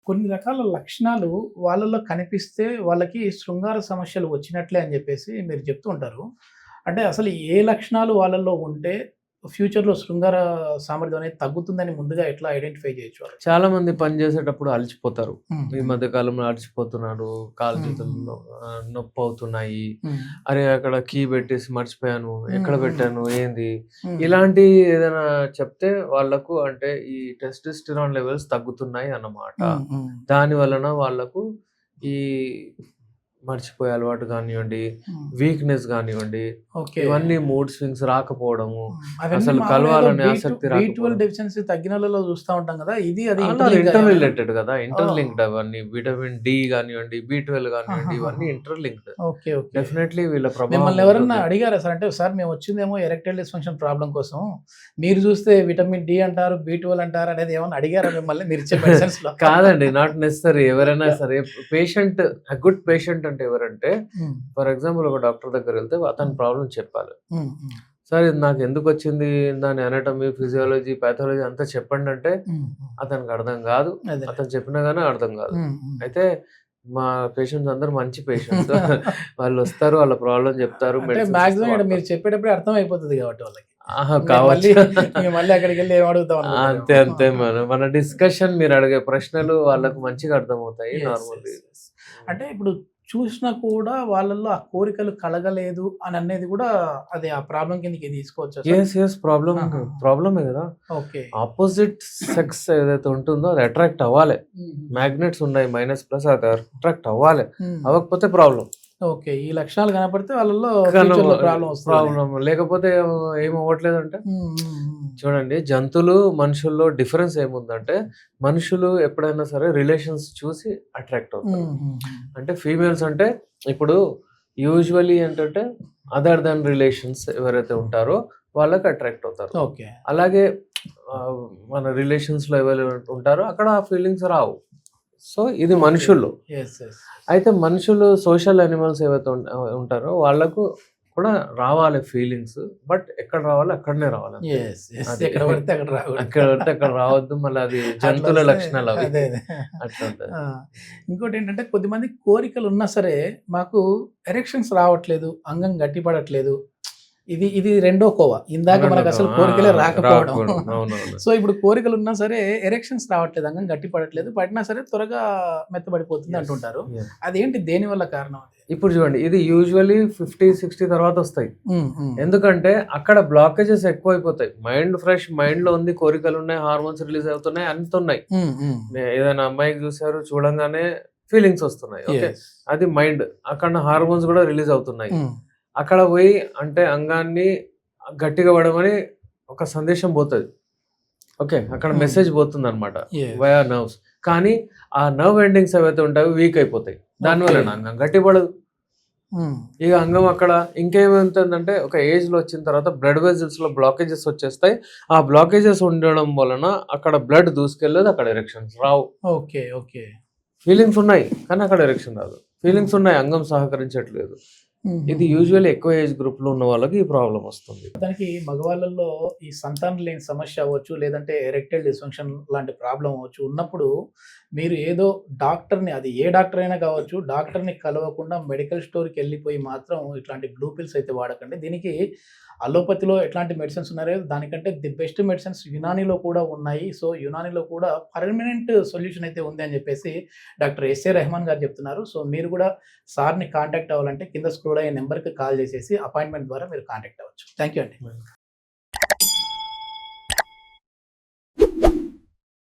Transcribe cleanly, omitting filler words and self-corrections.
కొన్ని రకాల లక్షణాలు వాళ్ళలో కనిపిస్తే వాళ్ళకి శృంగార సమస్యలు వచ్చినట్లే అని జెప్పేసి మీరు చెప్తూ ఉంటారు. అంటే అసలు ఏ లక్షణాలు వాళ్ళలో ఉంటే ఫ్యూచర్‌లో శృంగార సామర్థ్యం అనేది తగ్గుతుందని ముందుగా ఎట్లా ఐడెంటిఫై చేయొచ్చు వాళ్ళు? చాలా మంది పని చేసేటప్పుడు అలసిపోతారు. హ్మ్. ఈ మధ్య కాలంలో అలసిపోతున్నారు. కాళ్ళు హ్మ్. చేతులు హ్మ్. నొప్పవుతున్నాయి. హ్మ్. అరే! అక్కడ కీ పెట్టేసి మర్చిపోయాను. హ్మ్. ఎక్కడ హ్మ్. పెట్టాను? ఏంది? హ్మ్. ఇలాంటి ఏదైనా చెప్తే వాళ్ళకు అంటే ఈ టెస్టోస్టెరాన్ లెవెల్స్ తగ్గుతున్నాయి అన్నమాట. హ్మ్. హ్మ్. దాని వలన వాళ్ళకు ఈ మర్చిపోయే అలవాటు గానివ్వండి, హ్మ్. వీక్‌నెస్ గానివ్వండి, ఓకే. ఇవన్నీ మూడ్ స్వింగ్స్ రాకపోవడము, అవన్నీ అసలు మామూలుగా ఏదో కలవాలనే ఆసక్తి బి12 రాకపోవడం. డెఫిషియన్సీ తగ్గినోళ్ళలో చూస్తా ఉంటాం గదా! ఇది అది అలా ఇంటర్‌లింకా ఇంటర్ ఏమైనా? రిలేటెడ్ గదా! ఓహ్! ఇంటర్‌లింక్డ్ అవన్నీ. విటమిన్ డి గానివ్వండి, బి12 గానివ్వండి, ఆహాహాహా! ఇవన్నీ ఇంటర్‌లింక్డ్. ఓకే. ఓకే. డెఫినైట్‌లీ వీళ్ళ ప్రభావం మిమ్మల్ని ఎవరన్నా ఉంటుంది. అడిగారా సార్? అంటే సార్ మేమొచ్చిందేమో ఎరెక్టైల్ డిస్‌ఫంక్షన్ ప్రాబ్లమ్ కోసం. మీరు జూస్తే విటమిన్ డి అంటారు, బి12 అంటారు అనేది ఏమన్నా అడిగారా మిమ్మల్ని మీరిచ్చే మెడిసిన్స్‌లో? కాదండి. Not necessary. ఎవరైనా యాహ్! సరే పేషెంట్ గుడ్ పేషెంట్ అంటే ఎవరంటే, హ్మ్. ఫర్ ఎగ్జాంపుల్ ఒక డాక్టర్ దగ్గరెళ్తే అతని హ్మ్. ప్రాబ్లమ్ చెప్పాలి. హ్మ్. హ్మ్. సార్ ఇది నాకెందుకొచ్చింది? దాని అనాటమీ, ఫిజియాలజీ, పాథాలజీ అంతా చెప్పండంటే హ్మ్. హ్మ్. అతనికి అర్థం గాదు. అదేలే. అతను చెప్పినా గాని అర్థం గాదు. హ్మ్. హ్మ్. అయితే మా పేషెంట్స్ అందరూ మంచి పేషెంట్స్. వాళ్ళొస్తారు. వాళ్ళ ప్రాబ్లమ్ జెప్తారు. అంటే మెడిసిన్స్ ఇస్తే మాక్సిమం ఈడ మీరు వాడతారు. చెప్పేటప్పుడే అర్థమైపోతది గాబట్టి వాళ్ళకి. ఆహా! మేము మళ్ళీ కావచ్చు. మేము మళ్ళీ అక్కడికెళ్ళి ఏం అడుగుతాం అనుకుంటారేమో. అంతే. అంతే. మన డిస్కషన్ మీరడిగే ప్రశ్నలు హ్మ్. వాళ్ళకు మంచిగా అర్థమవుతాయి యెస్. యెస్. నార్మల్లీ. యెస్. హ్మ్. అంటే ఇప్పుడు చూసినా కూడా వాళ్ళలో ఆ కోరికలు కలగలేదు అననేది గూడా అది ఆ ప్రాబ్లమ్ కిందకి తీసుకోవచ్చా సార్? యెస్. ఆహాహా! ప్రాబ్లమే గదా! ఓకే. అపోజిట్ సెక్స్ ఏదైతే ఉంటుందో అది అట్రాక్ట్ అవ్వాలి. హుహుహు. మాగ్నెట్స్ ఉన్నాయి. మైనస్, ప్లస్ అది అట్రాక్ట్ అవ్వాలి. హ్మ్. అవ్వకపోతే ప్రాబ్లమ్. ఓకే. ఈ లక్షణాలు కనపడితే వాళ్ళలో కనుమ ఫ్యూచర్‌లో ప్రాబ్లమ్ వస్తదని. ప్రాబ్లమ్ లేకపోతే ఏమవ్వట్లేదంటే హ్మ్. హ్మ్. హ్మ్. చూడండి జంతువులు, మనుషుల్లో డిఫరెన్స్ ఏముందంటే మనుషులు ఎప్పుడైనా సరే రిలేషన్స్ చూసి అట్రాక్ట్ అవుతారు. హుహుహు. అంటే ఫీమేల్స్ అంటే ఇప్పుడు యూజువల్లీ ఏంటంటే అదర్ థాన్ రిలేషన్స్ ఎవరైతే ఉంటారో వాళ్ళకి అట్రాక్ట్ అవుతారు. ఓకే. అలాగే ఆహ్, మన రిలేషన్స్‌లో ఎవరైతే ఉంటారో అక్కడ ఆ ఫీలింగ్స్ రావు. సో, ఇది ఓకే. మనుషుల్లో. యెస్. యెస్. అయితే మనుషులు సోషల్ యానిమల్స్ ఏవైతే ఉంటారో వాళ్ళకు కూడా రావాలి ఫీలింగ్స్. బట్ ఎక్కడ రావాలో అక్కడనే రావాలంతే. యెస్. యెస్. అది ఎక్కడ పడితే అక్కడ రాకూడదు. అక్కడ పడితే అక్కడ రావద్దు. మళ్ళీ అది జంతువుల అట్లొస్తే లక్షణాలవి. అదే. అదే. అట్లుంటది. ఆ! ఇంకోటేంటంటే కొద్దిమంది కోరికలున్నా సరే మాకు ఎరెక్షన్స్ రావట్లేదు, అంగం గట్టిపడట్లేదు. ఇది ఇది రెండో కోవ. ఇందాక రెండోక మనకసలు ఆ! కోరికలే రాకపోవడం. రాకూడదు. అవునవును. సో, ఇప్పుడు కోరికలున్నా సరే ఎరెక్షన్స్ రావట్లేదు. అంగం గట్టిపడట్లేదు. పడినా సరే త్వరగా మెత్తబడిపోతుంది యెస్. అంటుంటారు. యెస్. అదేంటి దేనివల్ల కారణం అది? ఇప్పుడు చూడండి ఇది యూజువల్లీ 50, 60 తర్వాతొస్తాయి. హ్మ్. హ్మ్. ఎందుకంటే అక్కడ బ్లాకేజెస్ ఎక్కువైపోతాయి. మైండ్ ఫ్రెష్, మైండ్‌లో ఉంది, కోరికలున్నాయి, హార్మోన్స్ రిలీజ్ అవుతున్నాయి, అంతున్నయి. హ్మ్. హ్మ్. ఏదైనా అమ్మాయికి చూసారు, చూడంగానే ఫీలింగ్స్ వస్తున్నాయి. ఓకే. యెస్. అది మైండ్. అక్కడ హార్మోన్స్ గూడా రిలీజ్ అవుతున్నాయి. హ్మ్. అక్కడ పోయి అంటే అంగాన్ని గట్టిగా పడమని ఒక సందేశం పోతది. ఓకే. అక్కడ హ్మ్. మెసేజ్ పోతుందన్నమాట. యెస్. Via nerves. కానీ ఆ నర్వ్ ఎండింగ్స్ ఏవైతే ఉంటాయో వీక్ అయిపోతాయి. ఓకే. దానివలన అంగం గట్టిపడదు. హ్మ్. ఇగ అంగం అక్కడ ఇంకేమవుతుందంటే ఒక ఏజ్‌లో వచ్చిన తర్వాత బ్లడ్ వెసెల్స్‌లో బ్లాకేజెస్ వచ్చేస్తాయి. ఆ బ్లాకేజెస్ ఉండడం వలన అక్కడ బ్లడ్ దూసుకెళ్ళదు. అక్కడ ఎరెక్షన్స్ రావు. ఓకే. ఓకే. ఫీలింగ్స్ ఉన్నాయి. కానీ అక్కడ ఎరెక్షన్ రాదు. హ్మ్. ఫీలింగ్స్ ఉన్నాయి. అంగం సహకరించట్లేదు. ఇది హుహుహు. యూజువల్లీ ఎక్కువ ఏజ్ గ్రూప్‌లో ఉన్న వాళ్ళకి ఈ ప్రాబ్లమ్ వస్తుంది. మొత్తానికి మగవాళ్ళలో ఈ సంతానం లేని సమస్య అవ్వచ్చు, లేదంటే ఎరెక్టైల్ డిస్‌ఫంక్షన్ లాంటి ప్రాబ్లమ్ అవ్వచ్చు ఉన్నప్పుడు, మీరు ఏదో డాక్టర్‌ని అది ఏ డాక్టర్ అయినా కావచ్చు, డాక్టర్‌ని కలవకుండా మెడికల్ స్టోర్‌కెళ్ళిపోయి మాత్రం ఇట్లాంటి బ్లూ పిల్స్ అయితే వాడకండి. దీనికి అలోపతిలో ఎట్లాంటి మెడిసిన్స్ ఉన్నాయో దానికంటే ది బెస్ట్ మెడిసిన్స్ యునానీలో కూడా ఉన్నాయి. సో, యునానీలో కూడా పర్మనెంట్ సొల్యూషన్ అయితే ఉంది అని చెప్పేసి డాక్టర్ ఎస్ఏ రెహమాన్ గారు చెప్తున్నారు. సో, మీరు కూడా సార్‌ని కాంటాక్ట్ అవ్వాలంటే కింద స్క్రోల్ అయ్యే నంబర్‌కి కాల్ చేసేసి అపాయింట్‌మెంట్ ద్వారా మీరు కాంటాక్ట్ అవ్వచ్చు. థాంక్ యూ అండి.